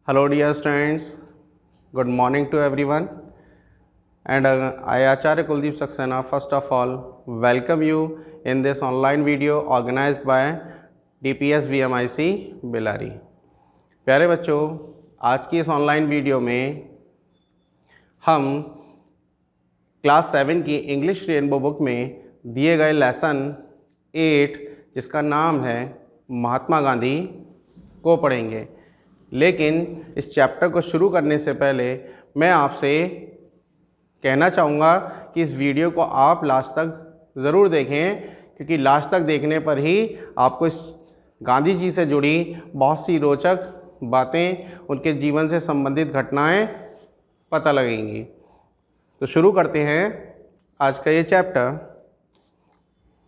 Hello dear students, good morning to everyone, and I Acharya Kuldeep Saxena first of all welcome you in this online video organized by DPS VMIC Bellary. प्यारे बच्चों, आज की इस online video में हम class 7 की English rainbow book में दिए गए लेसन 8 जिसका नाम है महात्मा गांधी को पढ़ेंगे। लेकिन इस चैप्टर को शुरू करने से पहले मैं आपसे कहना चाहूँगा कि इस वीडियो को आप लास्ट तक ज़रूर देखें, क्योंकि लास्ट तक देखने पर ही आपको इस गांधी जी से जुड़ी बहुत सी रोचक बातें, उनके जीवन से संबंधित घटनाएं पता लगेंगी। तो शुरू करते हैं आज का ये chapter.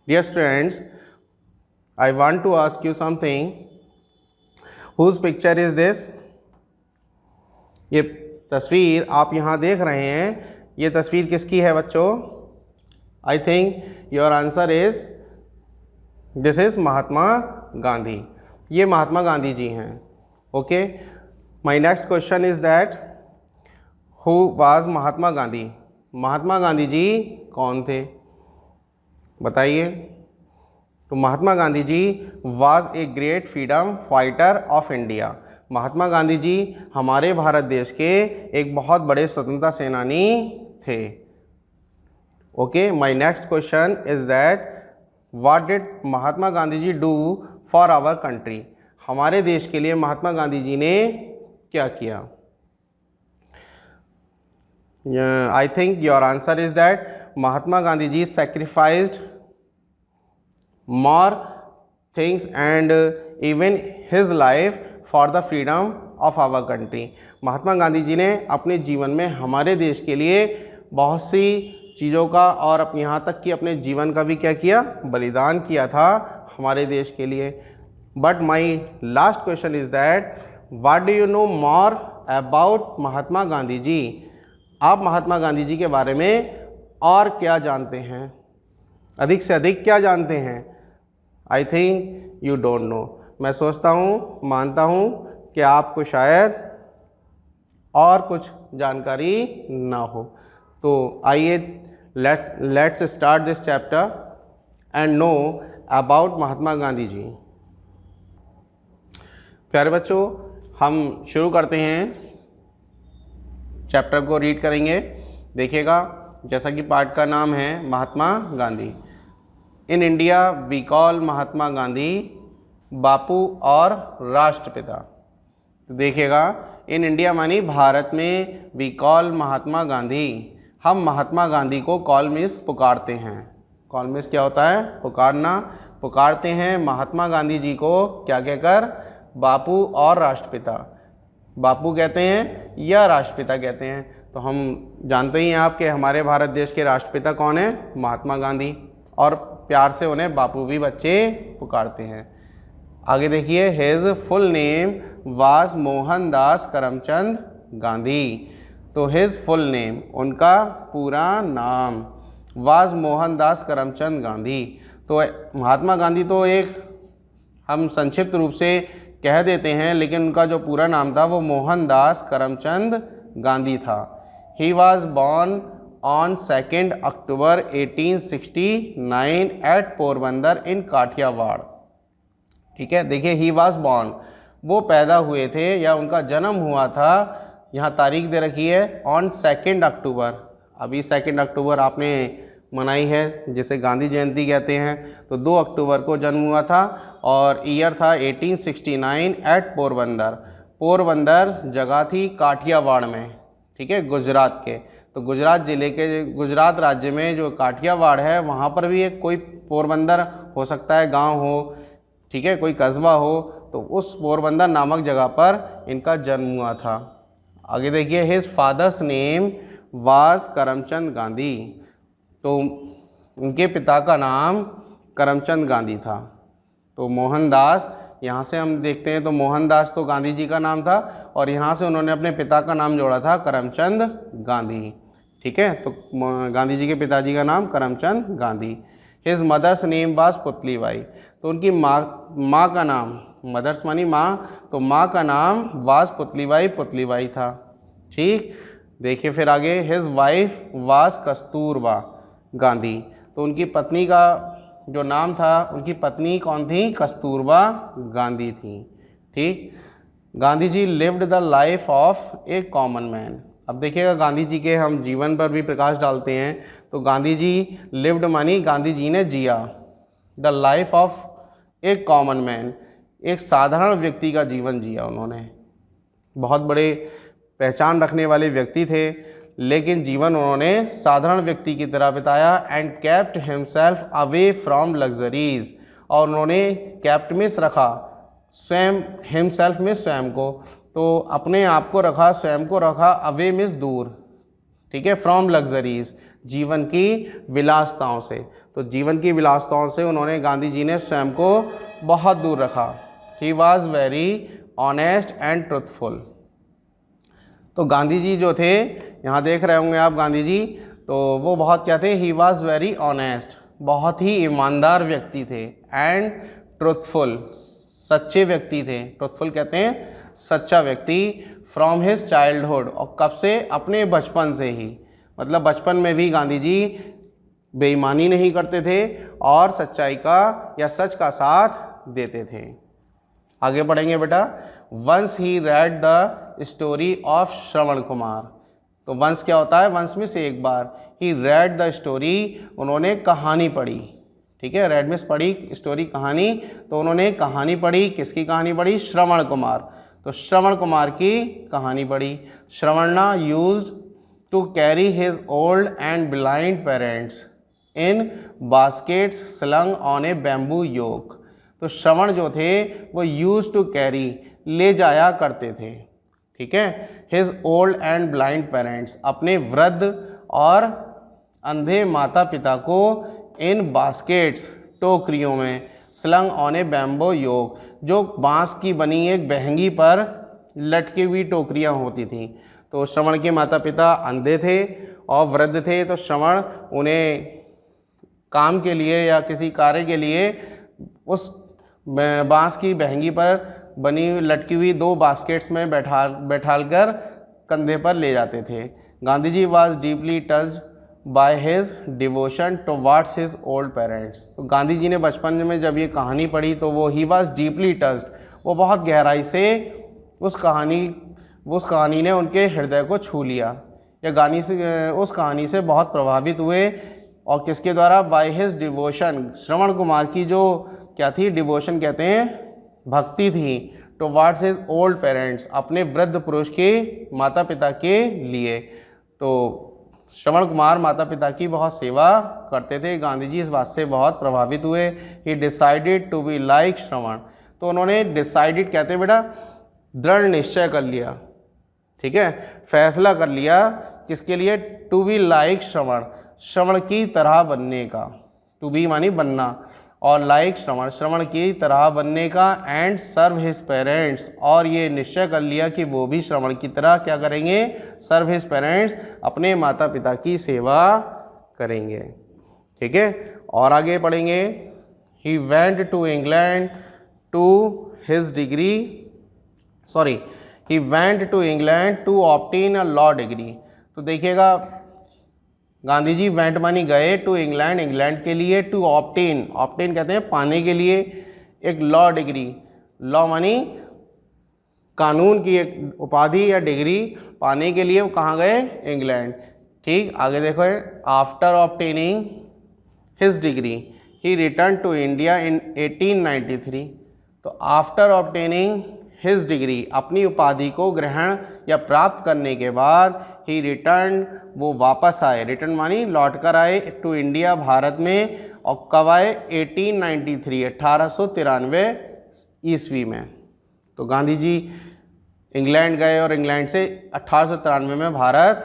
Dear students, I want to ask you something. Whose picture is this? ये तस्वीर आप यहाँ देख रहे हैं, ये तस्वीर किसकी है बच्चों? I think your answer is this is Mahatma Gandhi. ये महात्मा गांधी जी हैं। Okay, my next question is that who was Mahatma Gandhi? Mahatma Gandhi ji कौन थे बताइए। तो Mahatma Gandhi ji was a great freedom fighter of India. Mahatma Gandhi ji हमारे भारत देश के एक बहुत बड़े स्वतंत्रता सेनानी थे। Okay, my next question is that what did Mahatma Gandhi ji do for our country? हमारे देश के लिए महात्मा गांधी जी ने क्या किया? I think your answer is that Mahatma Gandhi ji sacrificed more things and even his life for the freedom of our country। महात्मा गांधी जी ने अपने जीवन में हमारे देश के लिए बहुत सी चीज़ों का और यहाँ तक कि अपने जीवन का भी क्या किया? बलिदान किया था हमारे देश के लिए। But my last question is that what do you know more about Mahatma Gandhi ji? आप महात्मा गांधी जी के बारे में और क्या जानते हैं? अधिक से अधिक क्या जानते हैं? I think you don't know. मैं सोचता हूँ, मानता हूँ कि आपको शायद और कुछ जानकारी ना हो। तो आइए let's start this chapter and know about Mahatma Gandhi ji. प्यारे बच्चों, हम शुरू करते हैं, चैप्टर को रीड करेंगे। देखिएगा, जैसा कि पाठ का नाम है Mahatma Gandhi. In India we call Mahatma Gandhi Bapu और राष्ट्रपिता। तो देखिएगा, इन इंडिया मानी भारत में, वी कॉल महात्मा गांधी, हम महात्मा गांधी को कॉल मीन्स पुकारते हैं। कॉल मीन्स क्या होता है? पुकारना। पुकारते हैं महात्मा गांधी जी को क्या कहकर? बापू और राष्ट्रपिता। बापू कहते हैं या राष्ट्रपिता कहते हैं? तो हम जानते ही हैं आप कि हमारे भारत देश के राष्ट्रपिता कौन है? महात्मा गांधी। और प्यार से उन्हें बापू भी बच्चे पुकारते हैं। आगे देखिए, his full name was Mohandas Karamchand Gandhi. तो हिज फुल नेम, उनका पूरा नाम, वाज मोहनदास करमचंद गांधी। तो महात्मा गांधी तो एक हम संक्षिप्त रूप से कह देते हैं, लेकिन उनका जो पूरा नाम था वो मोहनदास करमचंद गांधी था। He was born on 2 October 1869 at Porbandar in Kathiawar. ठीक है, देखिए, ही वाज बॉर्न, वो पैदा हुए थे या उनका जन्म हुआ था, यहाँ तारीख दे रखी है ऑन 2 अक्टूबर। अभी 2 अक्टूबर आपने मनाई है, जिसे गांधी जयंती कहते हैं। तो 2 अक्टूबर को जन्म हुआ था और ईयर था 1869 एट पोरबंदर। पोरबंदर जगह थी काठियावाड़ में, ठीक है, गुजरात के। तो गुजरात ज़िले के, गुजरात राज्य में जो काठियावाड़ है, वहाँ पर भी एक कोई पोरबंदर हो सकता है, गांव हो, ठीक है, कोई कस्बा हो। तो उस पोरबंदर नामक जगह पर इनका जन्म हुआ था। आगे देखिए, his father's name was Karamchand Gandhi. तो उनके पिता का नाम करमचंद गांधी था। तो मोहनदास, यहाँ से हम देखते हैं तो मोहनदास तो गांधी जी का नाम था और यहाँ से उन्होंने अपने पिता का नाम जोड़ा था करमचंद गांधी। ठीक है, तो गांधी जी के पिताजी का नाम Karamchand Gandhi. His mother's name was Putlibai. तो उनकी माँ का नाम मदर्स मानी माँ, तो माँ का नाम वास पुतलीबाई था। ठीक, देखिए फिर आगे, हिज वाइफ वास कस्तूरबा गांधी, तो उनकी पत्नी का जो नाम था, उनकी पत्नी कौन थी? कस्तूरबा गांधी थी। ठीक, Gandhi ji lived the life of a common man. अब देखिएगा गांधी जी के हम जीवन पर भी प्रकाश डालते हैं, तो गांधी जी लिव्ड मानी गांधी जी ने जिया, the life of a common man, एक साधारण व्यक्ति का जीवन जिया उन्होंने। बहुत बड़े पहचान रखने वाले व्यक्ति थे, लेकिन जीवन उन्होंने साधारण व्यक्ति की तरह बिताया। And kept himself away from luxuries, और उन्होंने केप्ट में रखा, स्वयं, हिमसेल्फ में स्वयं को, तो अपने आप को रखा, स्वयं को रखा, अवे मीन्स दूर, ठीक है, फ्रॉम लग्जरीज, जीवन की विलासताओं से। तो जीवन की विलासताओं से उन्होंने, गांधी जी ने स्वयं को बहुत दूर रखा। He was very honest and truthful. तो गांधी जी जो थे, यहाँ देख रहे होंगे आप गांधी जी, तो वो बहुत क्या थे? ही वॉज वेरी ऑनेस्ट, बहुत ही ईमानदार व्यक्ति थे। एंड ट्रुथफुल, सच्चे व्यक्ति थे। ट्रुथफुल कहते हैं सच्चा व्यक्ति। फ्रॉम हिज चाइल्डहुड, और कब से? अपने बचपन से ही, मतलब बचपन में भी गांधी जी बेईमानी नहीं करते थे और सच्चाई का या सच का साथ देते थे। आगे बढ़ेंगे बेटा। Once he read the story of Shravan Kumar. तो वंस क्या होता है? वंस में से एक बार। ही रेड द स्टोरी, उन्होंने कहानी पढ़ी। ठीक है, रेड मीन्स पढ़ी, स्टोरी कहानी, तो उन्होंने कहानी पढ़ी। किसकी कहानी पढ़ी? श्रवण कुमार। तो श्रवण कुमार की कहानी पढ़ी। Shravana used to carry his old and blind parents in baskets slung on a bamboo yoke. तो श्रवण जो थे वो यूज टू कैरी, ले जाया करते थे। ठीक है, his old and blind parents, अपने वृद्ध और अंधे माता पिता को इन बास्केट्स, टोकरियों में, स्लंग ऑन ए बैम्बो योक, जो बांस की बनी एक बहंगी पर लटकी हुई टोकरियां होती थी। तो श्रवण के माता पिता अंधे थे और वृद्ध थे, तो श्रवण उन्हें काम के लिए या किसी कार्य के लिए उस बांस की बहंगी पर बनी लटकी हुई 2 बास्केट्स में बैठालकर कंधे पर ले जाते थे। Gandhi ji was deeply touched by his devotion towards his old parents. तो गांधी जी ने बचपन में जब ये कहानी पढ़ी तो वो ही वॉज डीपली टच्ड, वो बहुत गहराई से उस कहानी ने उनके हृदय को छू लिया, या उस कहानी से बहुत प्रभावित हुए। और किसके द्वारा? Bye his devotion, Shravan Kumar की जो क्या थी? डिवोशन कहते हैं भक्ति थी, टुवर्ड्स हिज ओल्ड पेरेंट्स, अपने वृद्ध पुरुष के माता पिता के लिए। तो श्रवण कुमार माता पिता की बहुत सेवा करते थे। गांधी जी इस बात से बहुत प्रभावित हुए। He decided to be like Shravan. तो उन्होंने डिसाइडेड कहते हैं बेटा, दृढ़ निश्चय कर लिया। ठीक है, फैसला कर लिया किसके लिए? टू बी लाइक श्रवण, श्रवण की तरह बनने का। टू बी मानी बनना, और लाइक श्रवण, श्रवण की तरह बनने का। एंड सर्व हिज पेरेंट्स, और ये निश्चय कर लिया कि वो भी श्रवण की तरह क्या करेंगे? सर्व हिज पेरेंट्स, अपने माता पिता की सेवा करेंगे। ठीक है, और आगे पढ़ेंगे। He went to England to his degree, sorry, he went to England to obtain a law degree. तो देखिएगा, गांधी जी वेंट मानी गए, टू इंग्लैंड, इंग्लैंड के लिए, टू ऑब्टेन, ऑब्टेन कहते हैं पाने के लिए, एक लॉ डिग्री। लॉ मानी कानून की एक उपाधि या डिग्री पाने के लिए वो कहाँ गए? इंग्लैंड। ठीक, आगे देखो, after obtaining his degree he return to India in 1893। तो आफ्टर ऑब्टेनिंग हिज डिग्री, अपनी उपाधि को ग्रहण या प्राप्त करने के बाद, ही रिटर्न, वो वापस आए, रिटर्न मानी लौट कर आए, टू इंडिया, भारत में। और कब आए? 1893, 1893 ईस्वी में। तो गांधी जी इंग्लैंड गए और इंग्लैंड से 1893 में भारत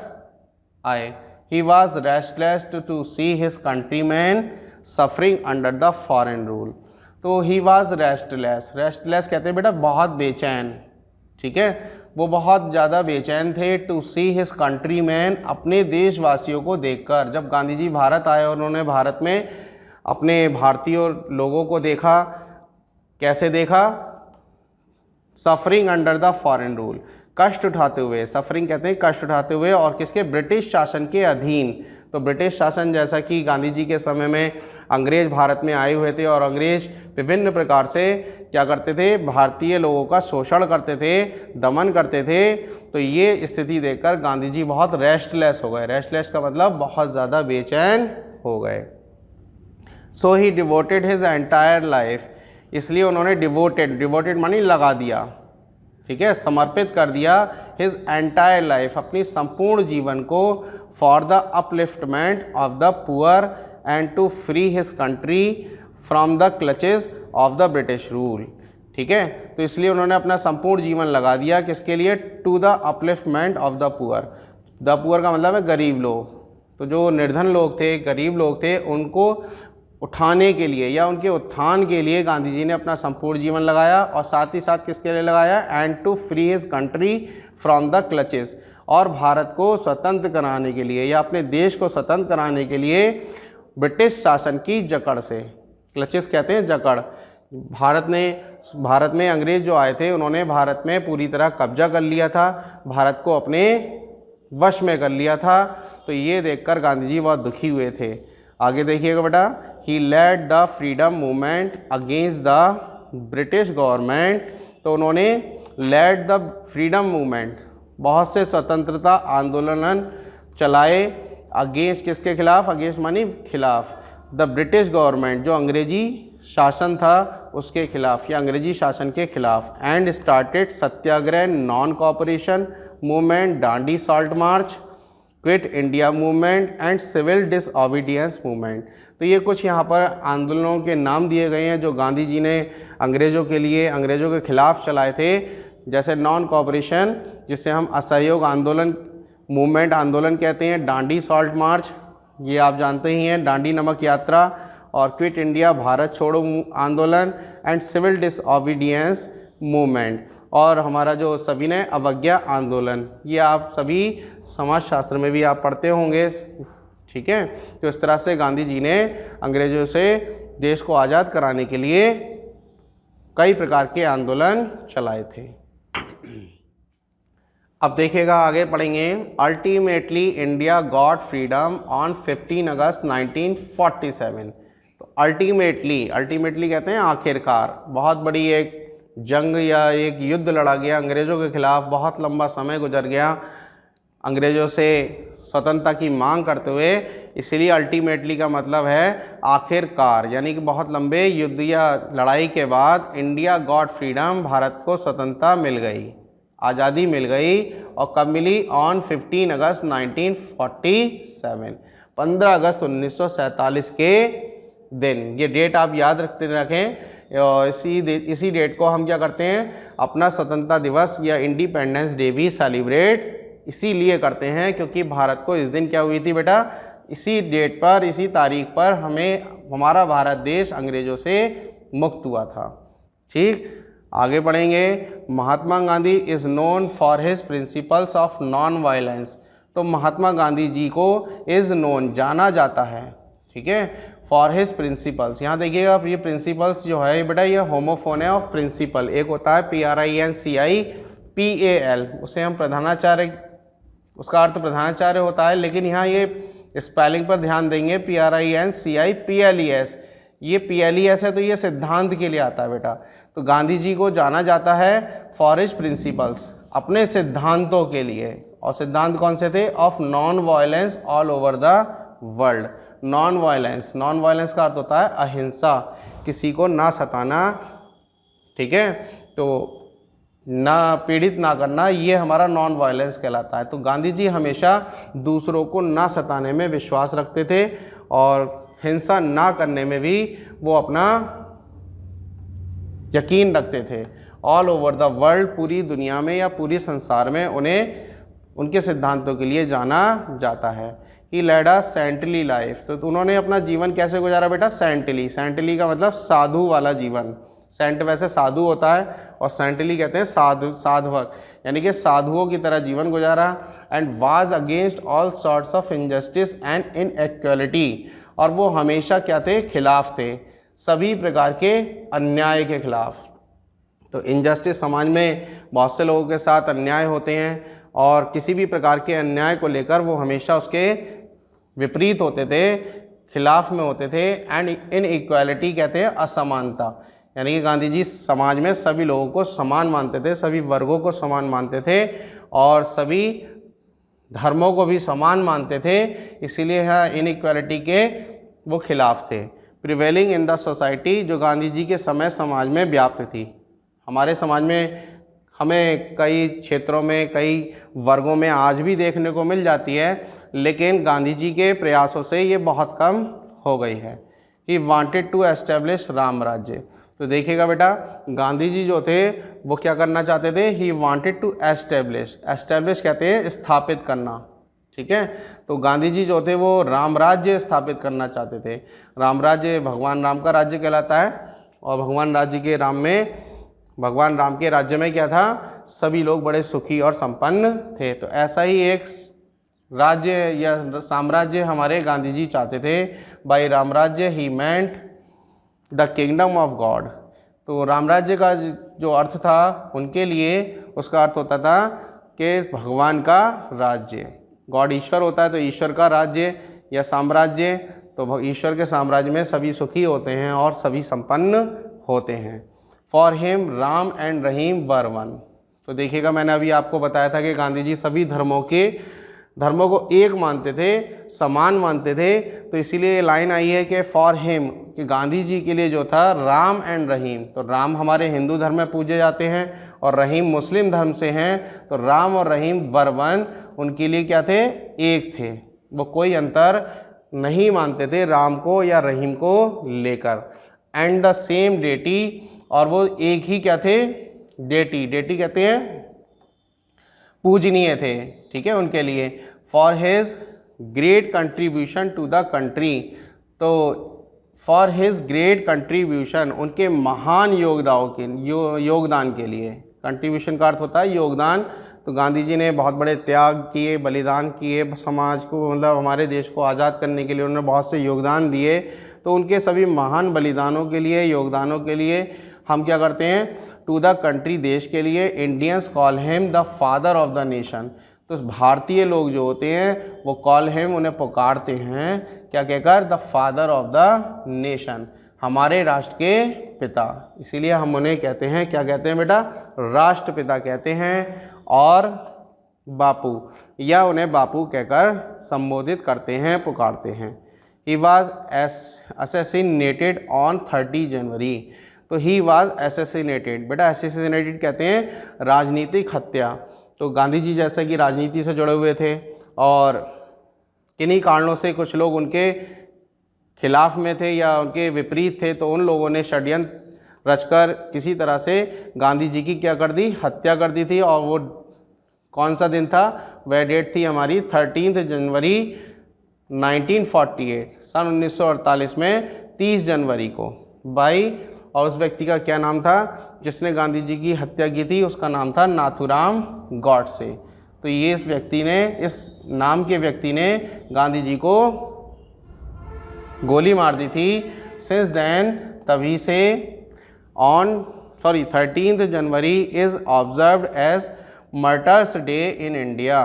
आए। He was restless to see his countryman suffering under the foreign rule. तो ही वॉज रेस्टलेस, रेस्टलेस कहते हैं बेटा बहुत बेचैन। ठीक है, वो बहुत ज़्यादा बेचैन थे। टू सी हिज कंट्रीमैन, अपने देशवासियों को देखकर। जब गांधी जी भारत आए और उन्होंने भारत में अपने भारतीय लोगों को देखा, कैसे देखा? Suffering under the foreign rule, कष्ट उठाते हुए, सफरिंग कहते हैं कष्ट उठाते हुए, और किसके, ब्रिटिश शासन के अधीन। तो ब्रिटिश शासन, जैसा कि गांधी जी के समय में अंग्रेज भारत में आए हुए थे और अंग्रेज विभिन्न प्रकार से क्या करते थे, भारतीय लोगों का शोषण करते थे, दमन करते थे। तो ये स्थिति देखकर गांधी जी बहुत रेस्टलेस हो गए। रेस्टलेस का मतलब बहुत ज़्यादा बेचैन हो गए। सो ही डिवोटेड हिज एंटायर लाइफ, इसलिए उन्होंने डिवोटेड मानी लगा दिया, ठीक है, समर्पित कर दिया, हिज एंटायर लाइफ, अपनी संपूर्ण जीवन को, for the upliftment of the poor and to free his country from the clutches of the British rule. ठीक है, तो इसलिए उन्होंने अपना संपूर्ण जीवन लगा दिया किसके लिए, to the upliftment of the poor. The poor का मतलब है गरीब लोग, तो जो निर्धन लोग थे, गरीब लोग थे, उनको उठाने के लिए या उनके उत्थान के लिए गांधी जी ने अपना संपूर्ण जीवन लगाया। और साथ ही साथ किसके लिए लगाया, and to free his country from the clutches, और भारत को स्वतंत्र कराने के लिए या अपने देश को स्वतंत्र कराने के लिए ब्रिटिश शासन की जकड़ से, क्लचेस कहते हैं जकड़। भारत में अंग्रेज जो आए थे उन्होंने भारत में पूरी तरह कब्जा कर लिया था, भारत को अपने वश में कर लिया था। तो ये देखकर गांधी जी बहुत दुखी हुए थे। आगे देखिएगा बेटा, he led the freedom movement against the British government. तो उन्होंने लेड द फ्रीडम मूवमेंट, बहुत से स्वतंत्रता आंदोलन चलाए, अगेंस्ट किसके खिलाफ, अगेंस्ट मानी खिलाफ, द ब्रिटिश गवर्नमेंट, जो अंग्रेजी शासन था उसके खिलाफ या अंग्रेजी शासन के खिलाफ। And started satyagraha, non cooperation movement, Dandi salt march, quit India movement and civil disobedience movement. तो ये कुछ यहाँ पर आंदोलनों के नाम दिए गए हैं जो गांधी जी ने अंग्रेज़ों के लिए, अंग्रेज़ों के खिलाफ चलाए थे। जैसे नॉन कॉपरेशन, जिसे हम असहयोग आंदोलन, मूवमेंट आंदोलन कहते हैं, डांडी सॉल्ट मार्च, ये आप जानते ही हैं, दांडी नमक यात्रा, और क्विट इंडिया भारत छोड़ो आंदोलन, एंड सिविल डिसओबीडियंस मूवमेंट, और हमारा जो सविनय अवज्ञा आंदोलन। ये आप सभी समाजशास्त्र में भी आप पढ़ते होंगे। ठीक है, तो इस तरह से गांधी जी ने अंग्रेज़ों से देश को आज़ाद कराने के लिए कई प्रकार के आंदोलन चलाए थे। अब देखिएगा, आगे पढ़ेंगे। Ultimately India got freedom on 15 अगस्त 1947। तो अल्टीमेटली कहते हैं आखिरकार, बहुत बड़ी एक जंग या एक युद्ध लड़ा गया अंग्रेज़ों के खिलाफ, बहुत लंबा समय गुजर गया अंग्रेज़ों से स्वतंत्रता की मांग करते हुए, इसलिए अल्टीमेटली का मतलब है आखिरकार, यानी कि बहुत लंबे युद्ध या लड़ाई के बाद इंडिया गॉट फ्रीडम, भारत को स्वतंत्रता मिल गई, आज़ादी मिल गई। और कब मिली, ऑन 15 अगस्त 1947, 15 अगस्त 1947 के दिन। ये डेट आप याद रखें। इसी डेट को हम क्या करते हैं, अपना स्वतंत्रता दिवस या इंडिपेंडेंस डे भी सेलिब्रेट इसीलिए करते हैं, क्योंकि भारत को इस दिन क्या हुई थी बेटा, इसी डेट पर, इसी तारीख पर हमारा भारत देश अंग्रेज़ों से मुक्त हुआ था। ठीक, आगे बढ़ेंगे। Mahatma Gandhi is known for his principles of non violence. तो महात्मा गांधी जी को इज़ नोन, जाना जाता है, ठीक है, फॉर हिज प्रिंसिपल्स। यहाँ देखिएगा, ये प्रिंसिपल्स जो है बेटा, ये होमोफोन है ऑफ प्रिंसिपल। एक होता है PRINCIPAL, उसे हम प्रधानाचार्य, उसका अर्थ प्रधानाचार्य होता है, लेकिन यहाँ ये स्पेलिंग पर ध्यान देंगे, PRINCIPLES। ये PLES है, तो ये सिद्धांत के लिए आता है बेटा। तो गांधी जी को जाना जाता है फॉर हिज प्रिंसिपल्स, अपने सिद्धांतों के लिए। और सिद्धांत कौन से थे, of non violence all over the world. Non violence का अर्थ होता है अहिंसा, किसी को ना सताना, ठीक है, तो ना पीड़ित ना करना, ये हमारा नॉन वायलेंस कहलाता है। तो गांधी जी हमेशा दूसरों को ना सताने में विश्वास रखते थे और हिंसा ना करने में भी वो अपना यकीन रखते थे। ऑल ओवर द वर्ल्ड, पूरी दुनिया में या पूरी संसार में उन्हें उनके सिद्धांतों के लिए जाना जाता है। ही लेड अ सेंटली लाइफ। तो उन्होंने अपना जीवन कैसे गुजारा बेटा, सेंटली का मतलब साधु वाला जीवन। सेंट वैसे साधु होता है और सेंटली कहते हैं साधवक, यानी कि साधुओं की तरह जीवन गुजारा। And was against all sorts of injustice and inequality. और वो हमेशा क्या थे, खिलाफ थे, सभी प्रकार के अन्याय के खिलाफ। तो इनजस्टिस, समाज में बहुत से लोगों के साथ अन्याय होते हैं और किसी भी प्रकार के अन्याय को लेकर वो हमेशा उसके विपरीत होते थे, खिलाफ में होते थे। एंड इनइक्वालिटी कहते हैं असमानता, यानी कि गांधी जी समाज में सभी लोगों को समान मानते थे, सभी वर्गों को समान मानते थे और सभी धर्मों को भी समान मानते थे, इसीलिए यहाँ इनइक्वालिटी के वो खिलाफ थे। प्रिवेलिंग इन द सोसाइटी, जो गांधी जी के समय समाज में व्याप्त थी। हमारे समाज में हमें कई क्षेत्रों में, कई वर्गों में आज भी देखने को मिल जाती है, लेकिन गांधी जी के प्रयासों से ये बहुत कम हो गई है। He wanted to establish Ram Rajya. तो देखिएगा बेटा, गांधी जी जो थे वो क्या करना चाहते थे? He wanted to establish, establish कहते हैं स्थापित करना, ठीक है। तो गांधी जी जो थे वो राम राज्य स्थापित करना चाहते थे। राम राज्य भगवान राम का राज्य कहलाता है और भगवान राम के राज्य में क्या था? सभी लोग बड़े सुखी और संपन्न थे। तो ऐसा ही एक राज्य या साम्राज्य हमारे गांधी जी चाहते थे। By Ram Rajya he meant the kingdom of God. तो राम राज्य का जो अर्थ था उनके लिए, उसका अर्थ होता था कि भगवान का राज्य। गॉड ईश्वर होता है, तो ईश्वर का राज्य या साम्राज्य। तो ईश्वर के साम्राज्य में सभी सुखी होते हैं और सभी संपन्न होते हैं। For him Ram and Rahim were one. तो देखिएगा, मैंने अभी आपको बताया था कि गांधी जी सभी धर्मों को एक मानते थे, समान मानते थे। तो इसीलिए लाइन आई है कि फॉर हिम, कि गांधी जी के लिए जो था राम एंड रहीम। तो राम हमारे हिंदू धर्म में पूजे जाते हैं और रहीम मुस्लिम धर्म से हैं। तो राम और रहीम वर वन, उनके लिए क्या थे? एक थे। वो कोई अंतर नहीं मानते थे राम को या रहीम को लेकर। एंड द सेम डेटी, और वो एक ही क्या थे? डेटी। डेटी कहते हैं पूजनीय थे, ठीक है, उनके लिए। For his great contribution to the country. तो फॉर हिज ग्रेट कंट्रीब्यूशन, उनके महान योगदान के लिए। कंट्रीब्यूशन का अर्थ होता है योगदान। तो गांधी जी ने बहुत बड़े त्याग किए, बलिदान किए, समाज को, मतलब हमारे देश को आज़ाद करने के लिए उन्होंने बहुत से योगदान दिए। तो उनके सभी महान बलिदानों के लिए, योगदानों के लिए हम क्या करते हैं? टू द कंट्री, देश के लिए। Indians call him the father of the nation. तो भारतीय लोग जो होते हैं वो कॉल हिम, उन्हें पुकारते हैं क्या कहकर? The father of the nation, हमारे राष्ट्र के पिता। इसीलिए हम उन्हें कहते हैं, क्या कहते हैं बेटा? राष्ट्रपिता कहते हैं और बापू, या उन्हें बापू कहकर संबोधित करते हैं, पुकारते हैं। ही वॉज असैसिनेटेड ऑन 30 जनवरी। तो ही वॉज असैसिनेटेड, बेटा असैसिनेटेड कहते हैं राजनीतिक हत्या। तो गांधी जी जैसे कि राजनीति से जुड़े हुए थे और किन्हीं कारणों से कुछ लोग उनके खिलाफ में थे या उनके विपरीत थे, तो उन लोगों ने षड्यंत्र रचकर किसी तरह से गांधी जी की क्या कर दी? हत्या कर दी थी। और वो कौन सा दिन था? वह डेट थी हमारी 13 जनवरी 1948, सन 1948 में 30 जनवरी को। और उस व्यक्ति का क्या नाम था जिसने गांधी जी की हत्या की थी? उसका नाम था नाथूराम गॉडसे। तो ये इस नाम के व्यक्ति ने गांधी जी को गोली मार दी थी। सिंस देन, तभी से 13 January is observed as martyrs day in India.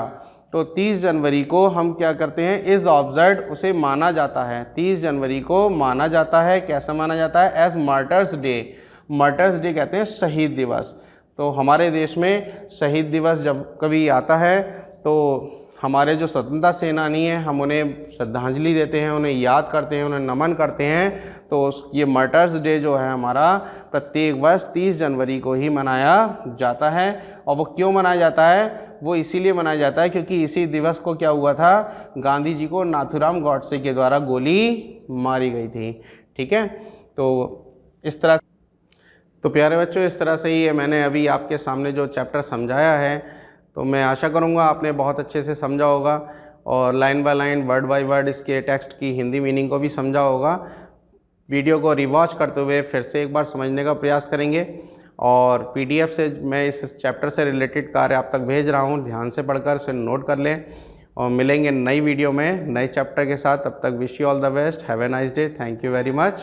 तो 30 जनवरी को हम क्या करते हैं? इज़ ऑब्जर्व्ड, उसे माना जाता है। 30 जनवरी को माना जाता है। कैसा माना जाता है? As martyrs day. Martyrs day कहते हैं शहीद दिवस। तो हमारे देश में शहीद दिवस जब कभी आता है तो हमारे जो स्वतंत्रता सेनानी हैं, हम उन्हें श्रद्धांजलि देते हैं, उन्हें याद करते हैं, उन्हें नमन करते हैं। तो ये मार्टर्स डे जो है हमारा, प्रत्येक वर्ष 30 जनवरी को ही मनाया जाता है। और वो क्यों मनाया जाता है? वो इसीलिए मनाया जाता है क्योंकि इसी दिवस को क्या हुआ था? गांधी जी को नाथूराम गॉडसे के द्वारा गोली मारी गई थी, ठीक है। तो इस तरह, तो प्यारे बच्चों, इस तरह से ही मैंने अभी आपके सामने जो चैप्टर समझाया है, तो मैं आशा करूँगा आपने बहुत अच्छे से समझा होगा और line by line, word by word इसके टेक्स्ट की हिंदी मीनिंग को भी समझा होगा। वीडियो को रिवॉच करते हुए फिर से एक बार समझने का प्रयास करेंगे और पीडीएफ से मैं इस चैप्टर से रिलेटेड कार्य आप तक भेज रहा हूँ, ध्यान से पढ़कर उसे नोट कर लें और मिलेंगे नई वीडियो में नए चैप्टर के साथ। तब तक wish you all the best, have a nice day, thank you very much.